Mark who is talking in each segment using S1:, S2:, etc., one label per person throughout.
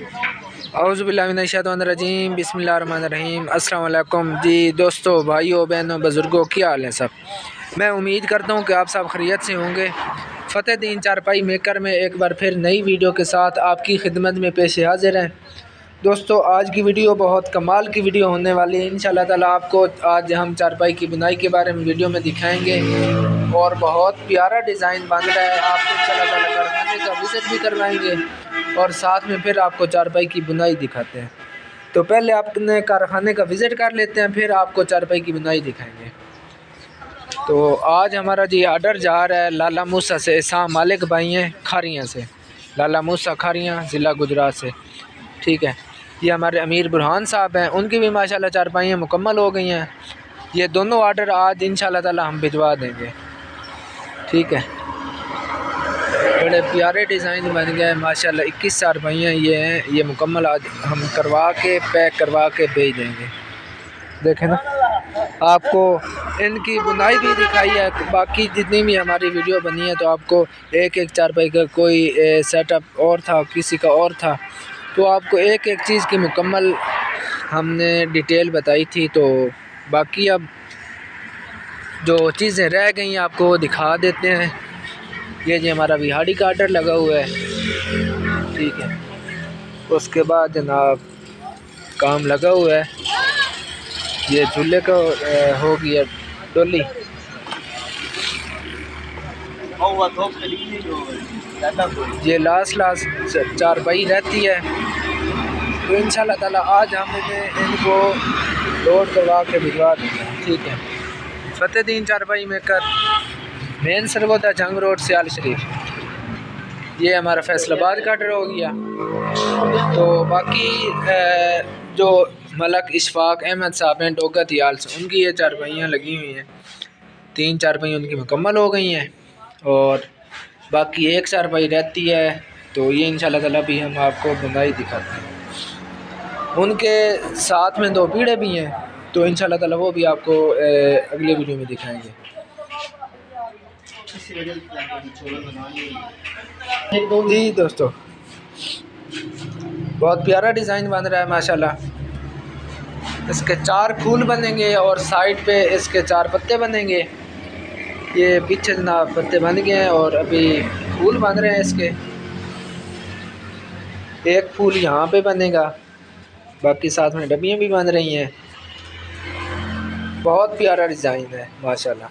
S1: औज़ुबिल्लाहिमिनश्शैतानिर्रजीम बिस्मिल्लाहिर्रहमानिर्रहीम। अस्सलाम वालेकुम जी दोस्तों, भाइयों, बहनों, बुज़ुर्गों, क्या हाल है सब। मैं उम्मीद करता हूँ कि आप सब खैरियत से होंगे। फ़तेहदीन चारपाई मेकर में एक बार फिर नई वीडियो के साथ आपकी खिदमत में पेश हाज़िर हैं। दोस्तों, आज की वीडियो बहुत कमाल की वीडियो होने वाली है। इंशाअल्लाह ताला आपको आज हम चारपाई की बुनाई के बारे में वीडियो में दिखाएंगे और बहुत प्यारा डिज़ाइन बन रहा है। आपको इंशाअल्लाह ताला कारखाने का विज़िट भी करवाएंगे और साथ में फिर आपको चारपाई की बुनाई दिखाते हैं। तो पहले आपने कारखाने का विज़िट कर लेते हैं, फिर आपको चारपाई की बुनाई दिखाएंगे। तो आज हमारा जी आर्डर जा रहा है लाला मूसा से। शाह मालिक भाई हैं खारियाँ से, लाला मूसा खारियाँ ज़िला गुजरात से। ठीक है, ये हमारे अमीर बुरहान साहब हैं, उनकी भी माशाल्लाह चारपाइयाँ मुकम्मल हो गई हैं। ये दोनों आर्डर आज इंशाल्लाह ताला हम भिजवा देंगे। ठीक है, बड़े प्यारे डिज़ाइन बन गए माशाल्लाह। 21 चारपाइयाँ ये हैं, ये मुकम्मल आज हम करवा के पैक करवा के भेज देंगे। देखें ना, आपको इनकी बुनाई भी दिखाई है। बाकी जितनी भी हमारी वीडियो बनी है तो आपको एक एक चारपाई का कोई सेटअप और था, किसी का और था, तो आपको एक एक चीज़ की मुकम्मल हमने डिटेल बताई थी। तो बाकी अब जो चीज़ें रह गई आपको वो दिखा देते हैं। ये जी हमारा विहाड़ी का आर्डर लगा हुआ है। ठीक है, उसके बाद जनाब काम लगा हुआ है। ये चूल्हे का हो गया डोली। ये लास्ट चारपाई रहती है। तो इंशाल्लाह ताला आज हम इनको लोड करवा के भिजवा देंगे। ठीक है, फ़तेहदीन चारपाई मेकर, मेन सरगोदा जंग रोड, सियाल शरीफ। ये हमारा फैसलाबाद का आर्डर हो गया। तो बाकी जो मलक इशफाक अहमद साहब हैं डोगा तियाल से, उनकी ये चारपाइयाँ लगी हुई हैं। 3 चारपाई उनकी मुकम्मल हो गई हैं और बाकी एक चारपाई रहती है। तो ये इंशाल्लाह ताला भी हम आपको बुनाई दिखाते हैं। उनके साथ में 2 पीढ़े भी हैं, तो इंशाल्लाह ताला वो भी आपको अगले वीडियो में दिखाएंगे। जी दोस्तों, बहुत प्यारा डिज़ाइन बन रहा है माशाल्लाह। इसके 4 फूल बनेंगे और साइड पे इसके 4 पत्ते बनेंगे। ये पीछे जनाब पत्ते बन गए हैं और अभी फूल बन रहे हैं इसके। एक फूल यहाँ पे बनेगा, बाकी साथ में डब्बियाँ भी बन रही हैं। बहुत प्यारा डिज़ाइन है माशाल्लाह।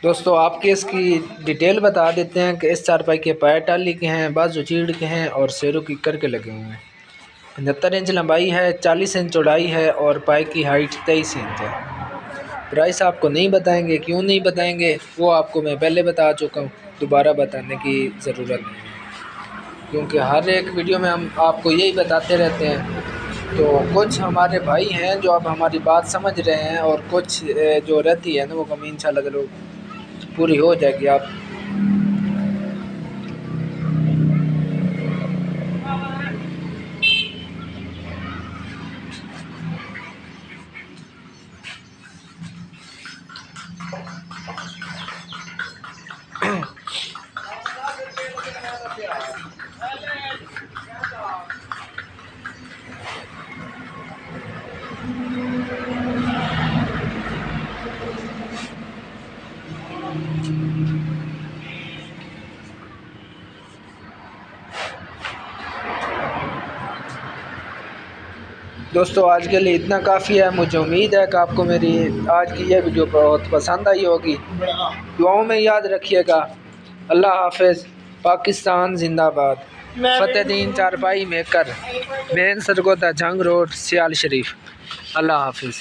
S1: दोस्तों, आपके इसकी डिटेल बता देते हैं कि इस चारपाई के पैर टाली के हैं, बाजू चीड़ के हैं और शेरों की कर के लगे हुए हैं। 75 इंच लंबाई है, 40 इंच चौड़ाई है और पाए की हाइट 23 इंच है। प्राइस आपको नहीं बताएंगे, क्यों नहीं बताएंगे वो आपको मैं पहले बता चुका हूँ, दोबारा बताने की ज़रूरत नहीं है, क्योंकि हर एक वीडियो में हम आपको यही बताते रहते हैं। तो कुछ हमारे भाई हैं जो अब हमारी बात समझ रहे हैं और कुछ जो रहती है ना वो कमी इंशाल्लाह पूरी हो जाएगी। आप दोस्तों आज के लिए इतना काफ़ी है। मुझे उम्मीद है कि आपको मेरी आज की यह वीडियो बहुत पसंद आई होगी। दुआओं में याद रखिएगा। अल्लाह हाफिज़। पाकिस्तान जिंदाबाद। फतेहदीन चारपाई मेकर, मेन सरगोदा जंग रोड, सियाल शरीफ। अल्लाह हाफिज़।